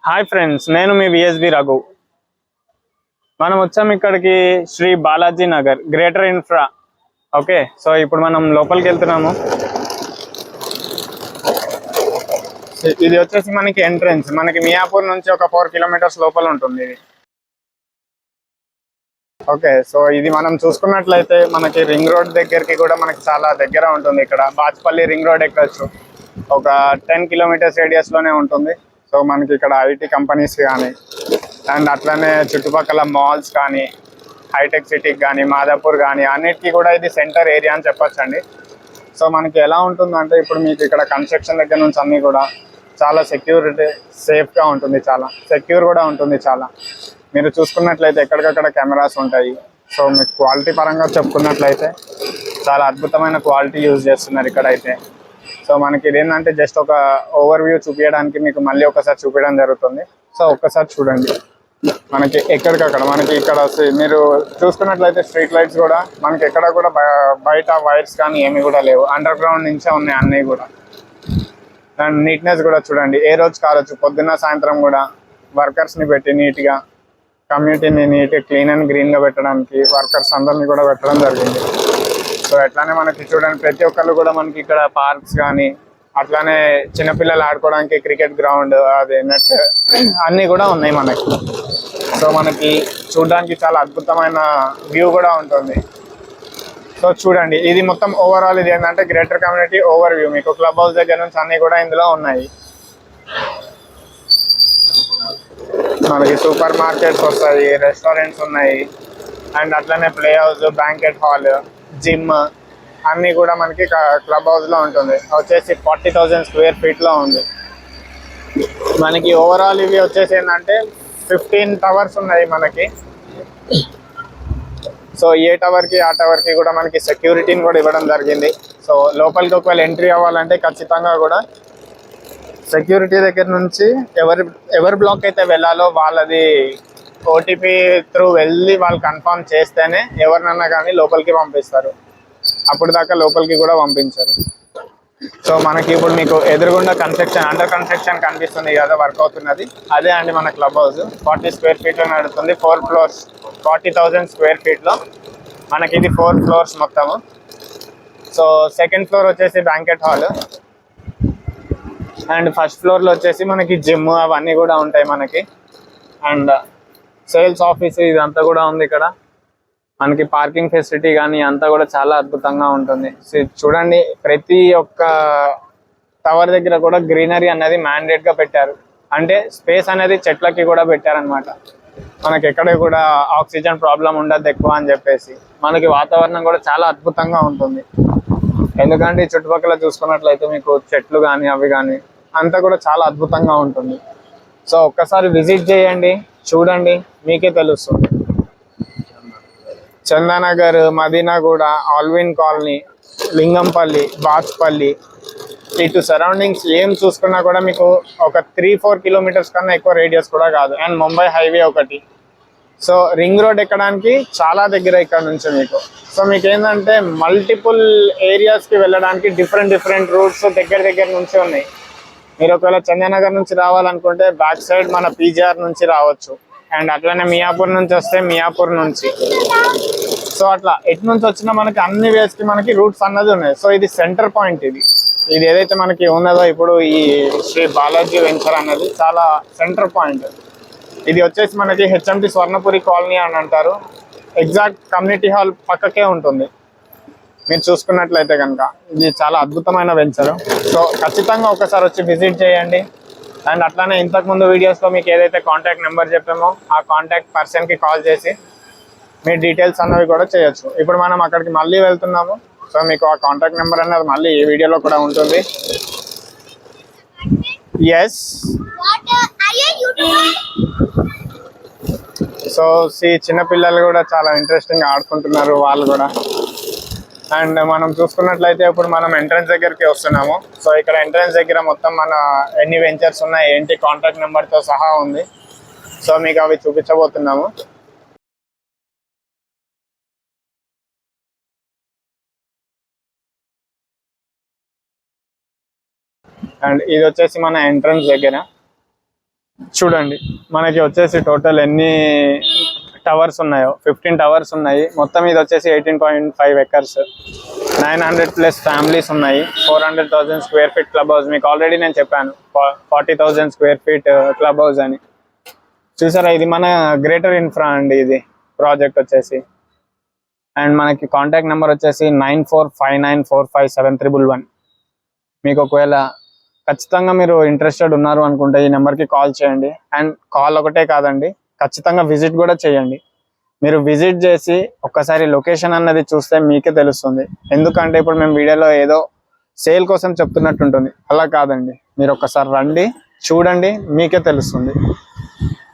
Hi friends, నేను మీ VSB Raghu. మనం వచ్చాం ఇక్కడికి Shri Balaji Nagar greater infra. Okay, so ఇప్పుడు మనం లోపలికి వెళ్తున్నాము. ఇది వచ్చేసి మనకి ఎంట్రన్స్. మనకి మియాపూర్ నుంచి ఒక 4 కిలోమీటర్స్ లోపల ఉంటుంది ఇది. ఓకే, సో ఇది మనం చూసుకున్నట్లయితే మనకి రింగ్ రోడ్ దగ్గరికి కూడా మనకి చాలా దగ్గర ఉంటుంది. ఇక్కడ బాచ్పల్లి రింగ్ రోడ్ ఎక్కచ్చు, ఒక 10 కిలోమీటర్స్ రేడియస్ లోనే ఉంటుంది. సో మనకి ఇక్కడ ఐటీ కంపెనీస్ కానీ అండ్ అట్లనే చుట్టుపక్కల మాల్స్ కానీ హైటెక్ సిటీకి కానీ మాదాపూర్ కానీ అన్నిటికీ కూడా ఇది సెంటర్ ఏరియా అని చెప్పొచ్చండి. సో మనకి ఎలా ఉంటుందంటే ఇప్పుడు మీకు ఇక్కడ కన్స్ట్రక్షన్ దగ్గర నుంచి అన్నీ కూడా చాలా సెక్యూరిటీ సేఫ్గా ఉంటుంది, చాలా సెక్యూర్ కూడా ఉంటుంది. చాలా మీరు చూసుకున్నట్లయితే ఎక్కడికక్కడ కెమెరాస్ ఉంటాయి. సో మీకు క్వాలిటీ పరంగా చెప్పుకున్నట్లయితే చాలా అద్భుతమైన క్వాలిటీ యూజ్ చేస్తున్నారు ఇక్కడైతే. సో మనకి ఇదేంటంటే జస్ట్ ఒక ఓవర్ వ్యూ చూపించడానికి మీకు మళ్ళీ ఒకసారి చూపించడం జరుగుతుంది. సో ఒక్కసారి చూడండి. మనకి ఎక్కడికక్కడ మనకి ఇక్కడ మీరు చూసుకున్నట్లయితే స్ట్రీట్ లైట్స్ కూడా మనకి ఎక్కడ కూడా బయట వైర్స్ కానీ ఏమి కూడా లేవు, అండర్ గ్రౌండ్ నుంచే ఉన్నాయి అన్నీ కూడా. అండ్ నీట్నెస్ కూడా చూడండి, ఏ రోజు కావచ్చు పొద్దున్న సాయంత్రం కూడా వర్కర్స్ని పెట్టి నీట్గా కమ్యూనిటీని నీట్గా క్లీన్ అండ్ గ్రీన్గా పెట్టడానికి వర్కర్స్ అందరినీ కూడా పెట్టడం జరిగింది. సో అట్లానే మనకి చూడండి ప్రతి ఒక్కళ్ళు కూడా మనకి ఇక్కడ పార్క్స్ కానీ అట్లానే చిన్నపిల్లలు ఆడుకోవడానికి క్రికెట్ గ్రౌండ్, అది నెట్ అన్నీ కూడా ఉన్నాయి మనకి. సో మనకి చూడడానికి చాలా అద్భుతమైన వ్యూ కూడా ఉంటుంది. సో చూడండి, ఇది మొత్తం ఓవరాల్ ఇది ఏంటంటే గ్రేటర్ కమ్యూనిటీ ఓవర్ వ్యూ. మీకు క్లబ్ హౌస్ దగ్గర నుంచి అన్నీ కూడా ఇందులో ఉన్నాయి. మనకి సూపర్ మార్కెట్స్ వస్తాయి, రెస్టారెంట్స్ ఉన్నాయి అండ్ అట్లనే play house, banquet hall, gym అన్నీ కూడా మనకి క్లబ్ హౌస్లో ఉంటుంది. వచ్చేసి 40,000 స్క్వేర్ ఫీట్లో ఉంది. మనకి ఓవరాల్ ఇవి వచ్చేసి ఏంటంటే 15 టవర్స్ ఉన్నాయి మనకి. సో ఏ టవర్కి ఆ టవర్కి కూడా మనకి సెక్యూరిటీని కూడా ఇవ్వడం జరిగింది. సో లోపలికి ఒకవేళ ఎంట్రీ అవ్వాలంటే ఖచ్చితంగా కూడా సెక్యూరిటీ దగ్గర నుంచి ఎవరి బ్లాక్ అయితే వెళ్ళాలో వాళ్ళది ఓటీపీ త్రూ వెళ్ళి వాళ్ళు కన్ఫర్మ్ చేస్తేనే ఎవరినన్నా కానీ లోపలికి పంపిస్తారు. అప్పుడు దాకా లోపలికి కూడా పంపించారు. సో మనకి ఇప్పుడు మీకు ఎదురుగుండా అండర్ కన్స్ట్రక్షన్ కనిపిస్తుంది కదా, వర్క్ అవుతున్నది అదే అండి మన క్లబ్ హౌస్. 40 స్క్వేర్ ఫీట్లో నడుస్తుంది, 4 ఫ్లోర్స్, 40,000 స్క్వేర్ ఫీట్లో మనకి ఇది 4 ఫ్లోర్స్ మొత్తము. సో సెకండ్ ఫ్లోర్ వచ్చేసి బ్యాంకెట్ హాల్ అండ్ ఫస్ట్ ఫ్లోర్లో వచ్చేసి మనకి జిమ్ అవన్నీ కూడా ఉంటాయి మనకి. అండ్ సేల్స్ ఆఫీస్ ఇదంతా కూడా ఉంది ఇక్కడ. మనకి పార్కింగ్ ఫెసిలిటీ కానీ అంతా కూడా చాలా అద్భుతంగా ఉంటుంది. చూడండి ప్రతి ఒక్క టవర్ దగ్గర కూడా గ్రీనరీ అనేది మ్యాండేట్గా పెట్టారు. అంటే స్పేస్ అనేది చెట్లకి కూడా పెట్టారనమాట. మనకి ఎక్కడ కూడా ఆక్సిజన్ ప్రాబ్లం ఉండదు ఎక్కువ అని చెప్పేసి. మనకి వాతావరణం కూడా చాలా అద్భుతంగా ఉంటుంది. ఎందుకంటే చుట్టుపక్కల చూసుకున్నట్లయితే మీకు చెట్లు కానీ అవి కానీ అంతా కూడా చాలా అద్భుతంగా ఉంటుంది. సో ఒక్కసారి విజిట్ చేయండి, చూడండి, మీకే తెలుస్తుంది. చందానగర్, మదీనాగూడ, ఆల్విన్ కాలనీ, లింగంపల్లి, బాచ్పల్లి ఇటు సరౌండింగ్స్ ఏం చూసుకున్నా కూడా మీకు ఒక 3-4 కిలోమీటర్స్ కన్నా ఎక్కువ రేడియస్ కూడా కాదు. అండ్ ముంబై హైవే ఒకటి. సో రింగ్ రోడ్ ఎక్కడానికి చాలా దగ్గర ఇక్కడ నుంచి మీకు. సో మీకు ఏంటంటే మల్టిపుల్ ఏరియాస్కి వెళ్ళడానికి డిఫరెంట్ రూట్స్ దగ్గర నుంచి ఉన్నాయి. మీరు ఒకవేళ చందానగర్ నుంచి రావాలనుకుంటే బ్యాక్ సైడ్ మన పీజీఆర్ నుంచి రావచ్చు. అండ్ అట్లనే మియాపూర్ నుంచి వస్తే మియాపూర్ నుంచి. సో అట్లా ఎటు నుంచి వచ్చినా మనకి అన్ని వేస్కి మనకి రూట్స్ అన్నది ఉన్నాయి. సో ఇది సెంటర్ పాయింట్. ఇది ఏదైతే మనకి ఉన్నదో ఇప్పుడు ఈ శ్రీ బాలాజీ వెంచర్ అన్నది చాలా సెంటర్ పాయింట్. ఇది వచ్చేసి మనకి హెచ్ఎంటి స్వర్ణపురి కాలనీ అని అంటారు. ఎగ్జాక్ట్ కమ్యూనిటీ హాల్ పక్కకే ఉంటుంది. మీరు చూసుకున్నట్లయితే కనుక ఇది చాలా అద్భుతమైన వెంచర్. సో ఖచ్చితంగా ఒకసారి వచ్చి విజిట్ చేయండి. అండ్ అట్లానే ఇంతకుముందు వీడియోస్లో మీకు ఏదైతే కాంటాక్ట్ నెంబర్ చెప్పామో ఆ కాంటాక్ట్ పర్సన్కి కాల్ చేసి మీ డీటెయిల్స్ అన్నవి కూడా చేయొచ్చు. ఇప్పుడు మనం అక్కడికి మళ్ళీ వెళ్తున్నాము. సో మీకు ఆ కాంటాక్ట్ నెంబర్ అనేది మళ్ళీ ఈ వీడియోలో కూడా ఉంటుంది. ఎస్, సో చిన్నపిల్లలు కూడా చాలా ఇంట్రెస్టింగ్ ఆడుకుంటున్నారు వాళ్ళు కూడా. అండ్ మనం చూసుకున్నట్లయితే ఇప్పుడు మనం ఎంట్రన్స్ దగ్గరికి వస్తున్నాము. సో ఇక్కడ ఎంట్రన్స్ దగ్గర మొత్తం మన ఎన్ని వెంచర్స్ ఉన్నాయి ఏంటి కాంటాక్ట్ నెంబర్తో సహా ఉంది. సో మీకు అవి చూపించబోతున్నాము. అండ్ ఇది వచ్చేసి మన ఎంట్రన్స్ దగ్గర. చూడండి మనకి వచ్చేసి టోటల్ ఎన్ని టవర్స్ ఉన్నాయో 15 టవర్స్ ఉన్నాయి. మొత్తం ఇది వచ్చేసి 18.5 ఎకర్స్, 900+ ఫ్యామిలీస్ ఉన్నాయి, 400,000 స్క్వేర్ ఫీట్ క్లబ్ హౌస్. మీకు ఆల్రెడీ నేను చెప్పాను 40,000 స్క్వేర్ ఫీట్ క్లబ్ హౌస్ అని. చూసారా, ఇది మన గ్రేటర్ ఇన్ఫ్రా అండి ఇది ప్రాజెక్ట్ వచ్చేసి. అండ్ మనకి కాంటాక్ట్ నెంబర్ వచ్చేసి 9459457311. మీకు ఒకవేళ ఖచ్చితంగా మీరు ఇంట్రెస్టెడ్ ఉన్నారు అనుకుంటే ఈ నెంబర్కి కాల్ చేయండి. అండ్ కాల్ ఒకటే కాదండి, ఖచ్చితంగా విజిట్ కూడా చేయండి. మీరు విజిట్ చేసి ఒక్కసారి లొకేషన్ అన్నది చూస్తే మీకే తెలుస్తుంది. ఎందుకంటే ఇప్పుడు మేము వీడియోలో ఏదో సేల్ కోసం చెప్తున్నట్టు ఉంటుంది, అలా కాదండి. మీరు ఒక్కసారి రండి, చూడండి, మీకే తెలుస్తుంది.